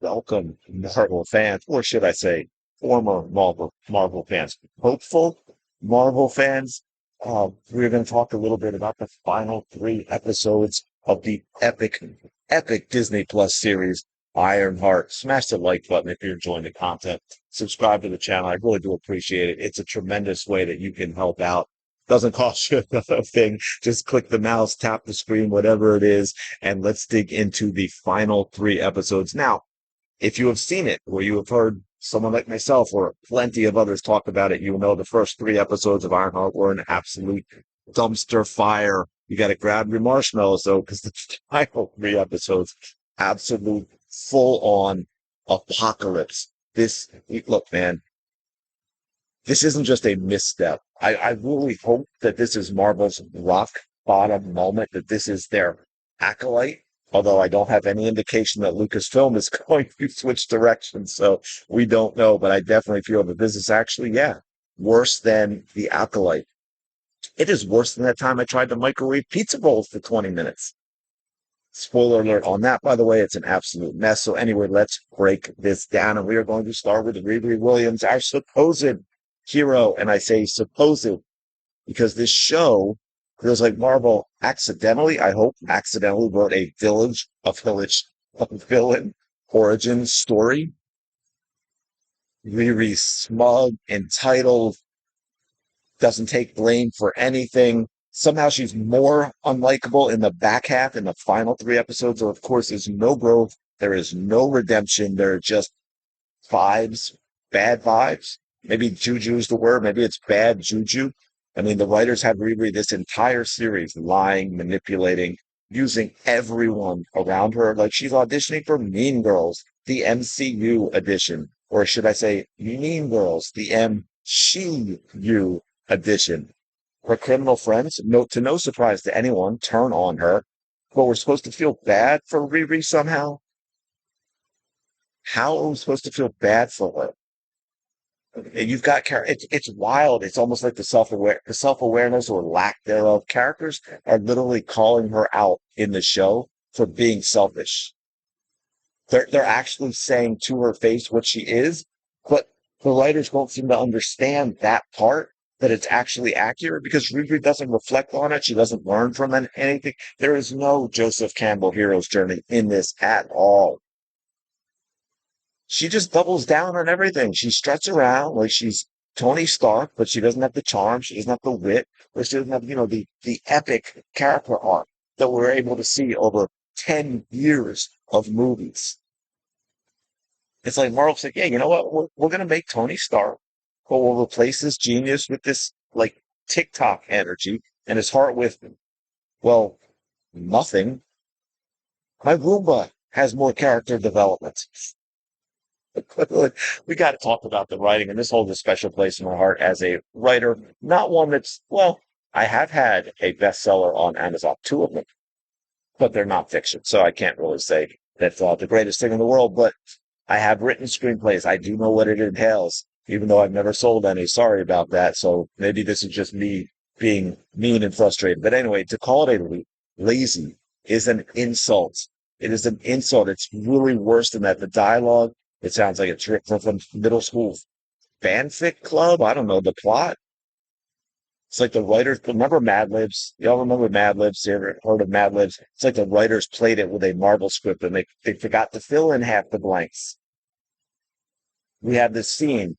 Welcome, Marvel fans, or should I say, former Marvel fans, hopeful Marvel fans. We're going to talk a little bit about the final three episodes of the epic Disney Plus series, Ironheart. Smash the like button if you're enjoying the content. Subscribe to the channel. I really do appreciate it. It's a tremendous way that you can help out. Doesn't cost you a thing. Just click the mouse, tap the screen, whatever it is, and let's dig into the final three episodes. Now, if you have seen it, or you have heard someone like myself or plenty of others talk about it, you know the first three episodes of Ironheart were an absolute dumpster fire. You got to grab your marshmallows, though, because the final three episodes, absolute full on apocalypse. Look, man, this isn't just a misstep. I really hope that this is Marvel's rock bottom moment, that this is their acolyte, although I don't have any indication that Lucasfilm is going to switch directions, so we don't know, but I definitely feel that this is actually, yeah, worse than the acolyte. It is worse than that time I tried to microwave pizza rolls for 20 minutes. Spoiler alert on that, by the way, it's an absolute mess. So anyway, let's break this down, and we are going to start with Riri Williams, our supposed hero, and I say supposed because this show feels like Marvel accidentally, I hope, accidentally wrote a villain origin story. Riri smug, entitled, doesn't take blame for anything. Somehow she's more unlikable in the back half, in the final three episodes. Of course, there's no growth. There is no redemption. There are just vibes, bad vibes. Maybe juju is the word. Maybe it's bad juju. I mean, the writers have Riri this entire series lying, manipulating, using everyone around her. Like she's auditioning for Mean Girls, the MCU edition. Or should I say Mean Girls, the MCU edition. Her criminal friends, to no surprise to anyone, turn on her. But we're supposed to feel bad for Riri somehow. How are we supposed to feel bad for her? You've got it's wild. It's almost like the self-awareness or lack thereof. Characters are literally calling her out in the show for being selfish. They're actually saying to her face what she is, but the writers don't seem to understand that part, that it's actually accurate, because Riri doesn't reflect on it. She doesn't learn from anything. There is no Joseph Campbell hero's journey in this at all. She just doubles down on everything. She struts around like she's Tony Stark, but she doesn't have the charm. She doesn't have the wit. But she doesn't have, the epic character arc that we're able to see over 10 years of movies. It's like Marvel said, yeah, you know what? We're going to make Tony Stark, but we'll replace this genius with this, like, TikTok energy and his heart with, well, nothing. My Roomba has more character development. We got to talk about the writing, and this holds a special place in my heart as a writer. Not one that's, well, I have had a bestseller on Amazon, two of them, but they're not fiction, so I can't really say that's the greatest thing in the world. But I have written screenplays. I do know what it entails, even though I've never sold any. Sorry about that. So maybe this is just me being mean and frustrated. But anyway, to call it a lazy is an insult. It is an insult. It's really worse than that. The dialogue, it sounds like a trip from middle school fanfic club. I don't know the plot. It's like the writers remember Mad Libs. Y'all remember Mad Libs? You ever heard of Mad Libs? It's like the writers played it with a Marvel script and they forgot to fill in half the blanks. We have this scene.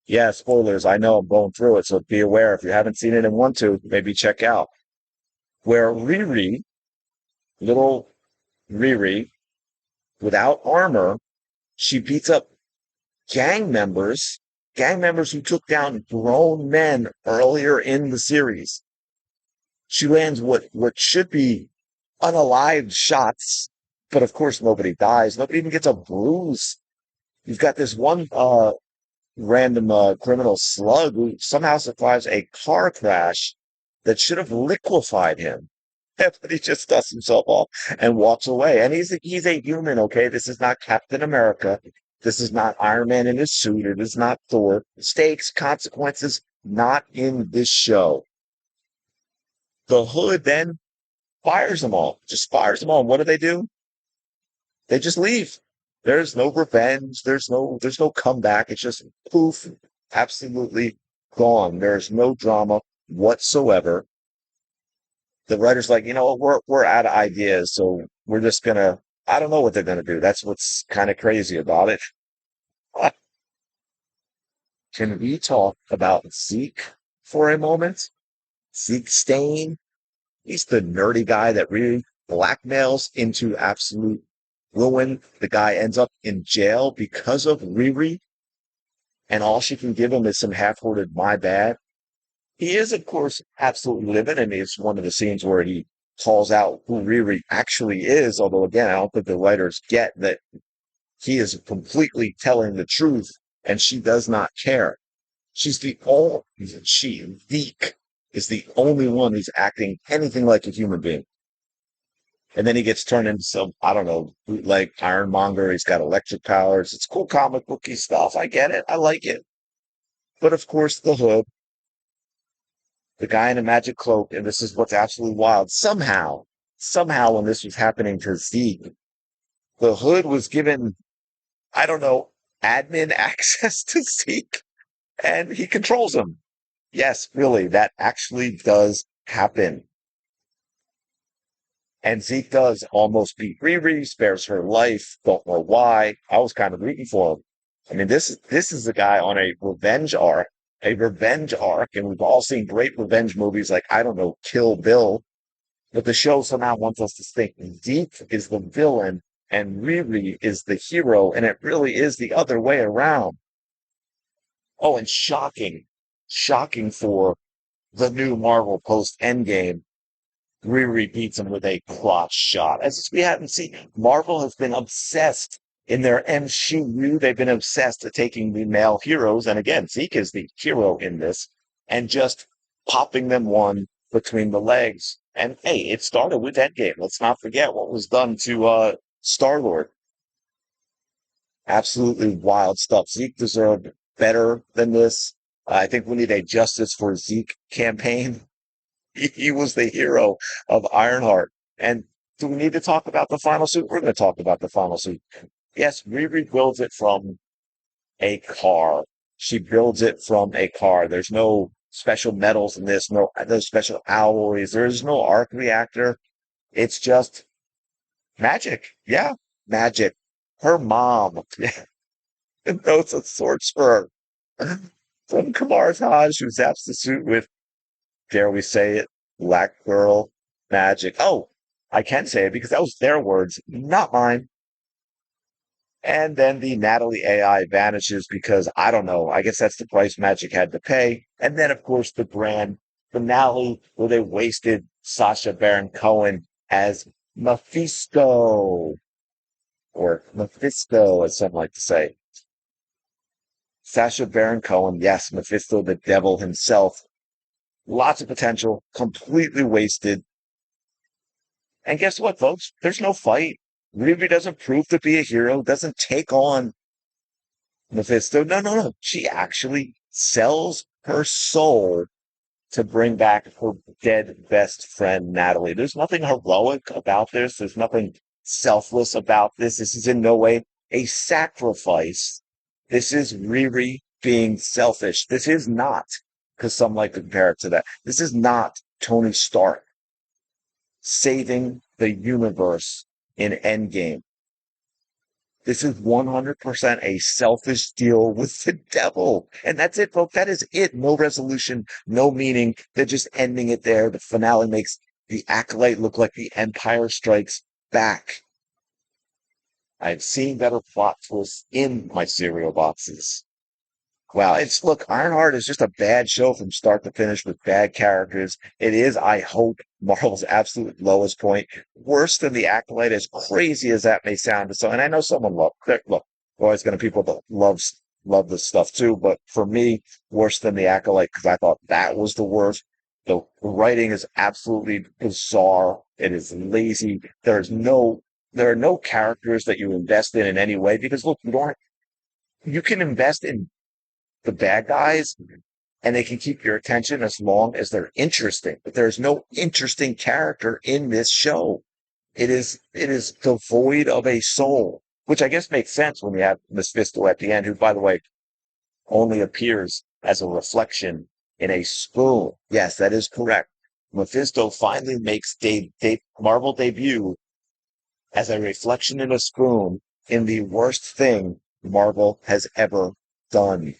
Yeah, spoilers. I know I'm going through it, so be aware. If you haven't seen it and want to, maybe check out. Where Riri, little Riri, without armor, she beats up gang members, gang members who took down grown men earlier in the series. She lands what should be unalived shots, but of course nobody dies. Nobody even gets a bruise. You've got this one random criminal slug who somehow survives a car crash that should have liquefied him. But he just dusts himself off and walks away. And he's a human, okay? This is not Captain America. This is not Iron Man in his suit. It is not Thor. Stakes, consequences, not in this show. The Hood then fires them all. Just fires them all. And what do? They just leave. There's no revenge. There's no comeback. It's just poof, absolutely gone. There's no drama whatsoever. The writer's like, we're out of ideas, so we're just gonna. I don't know what they're gonna do. That's what's kind of crazy about it. Can we talk about Zeke for a moment? Zeke Stain. He's the nerdy guy that really blackmails into absolute ruin. The guy ends up in jail because of Riri, and all she can give him is some half-hearted "my bad." He is, of course, absolutely livid, and it's one of the scenes where he calls out who Riri actually is. Although, again, I don't think the writers get that he is completely telling the truth, and she does not care. She's the only, Deke, is the only one who's acting anything like a human being. And then he gets turned into some, I don't know, bootleg ironmonger. He's got electric powers. It's cool comic booky stuff. I get it. I like it. But of course, the hood, the guy in a magic cloak, and this is what's absolutely wild. Somehow, when this was happening to Zeke, the hood was given, I don't know, admin access to Zeke, and he controls him. Yes, really, that actually does happen. And Zeke does almost beat Riri, spares her life. Don't know why. I was kind of rooting for him. I mean, this is a guy on a revenge arc, and we've all seen great revenge movies like, I don't know, Kill Bill. But the show somehow wants us to think Zeke is the villain and Riri is the hero, and it really is the other way around. Oh, and shocking for the new Marvel post Endgame. Riri beats him with a crotch shot. As we haven't seen, Marvel has been obsessed in their MCU. They've been obsessed at taking the male heroes, and again, Zeke is the hero in this, and just popping them one between the legs. And hey, it started with Endgame. Let's not forget what was done to Star-Lord. Absolutely wild stuff. Zeke deserved better than this. I think we need a Justice for Zeke campaign. He was the hero of Ironheart. And do we need to talk about the final suit? We're going to talk about the final suit. Yes, Riri builds it from a car. She builds it from a car. There's no special metals in this, no special alloys. There's no arc reactor. It's just magic. Yeah, magic. Her mom knows a sorts for her. From Kamar Taj, who zaps the suit with, dare we say it, black girl magic. Oh, I can say it because that was their words, not mine. And then the Natalie AI vanishes because I don't know. I guess that's the price Magic had to pay. And then, of course, the grand finale where they wasted Sasha Baron Cohen as Mephisto, or Mephisto, as some like to say. Sasha Baron Cohen, yes, Mephisto, the devil himself. Lots of potential, completely wasted. And guess what, folks? There's no fight. Ruby doesn't prove to be a hero, doesn't take on Mephisto. No, no, no. She actually sells her soul to bring back her dead best friend, Natalie. There's nothing heroic about this. There's nothing selfless about this. This is in no way a sacrifice. This is Riri being selfish. This is not, because some like to compare it to that. This is not Tony Stark saving the universe in Endgame. This is 100% a selfish deal with the devil. And that's it, folks. That is it. No resolution, no meaning. They're just ending it there. The finale makes the Acolyte look like the Empire Strikes Back. I've seen better plot twists in my cereal boxes. Wow, look, Ironheart is just a bad show from start to finish with bad characters. It is, I hope, Marvel's absolute lowest point. Worse than the Acolyte, as crazy as that may sound to some. And I know someone look, always going to people that love this stuff too. But for me, worse than the Acolyte because I thought that was the worst. The writing is absolutely bizarre. It is lazy. There are no characters that you invest in any way because look, you can invest in the bad guys and they can keep your attention as long as they're interesting. But there's no interesting character in this show. It is devoid of a soul. which I guess makes sense when you have Mephisto at the end, who, by the way, only appears as a reflection in a spoon. Yes, that is correct. Mephisto finally makes Marvel debut as a reflection in a spoon in the worst thing Marvel has ever done.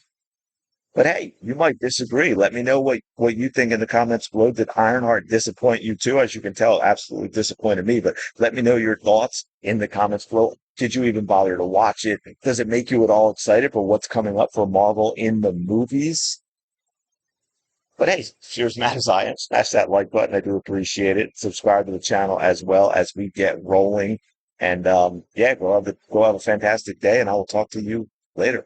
But hey, you might disagree. Let me know what you think in the comments below. Did Ironheart disappoint you too? As you can tell, absolutely disappointed me. But let me know your thoughts in the comments below. Did you even bother to watch it? Does it make you at all excited for what's coming up for Marvel in the movies? But hey, cheers, Matt, as I am. Smash that like button. I do appreciate it. Subscribe to the channel as well as we get rolling. And yeah, go have a fantastic day, and I will talk to you later.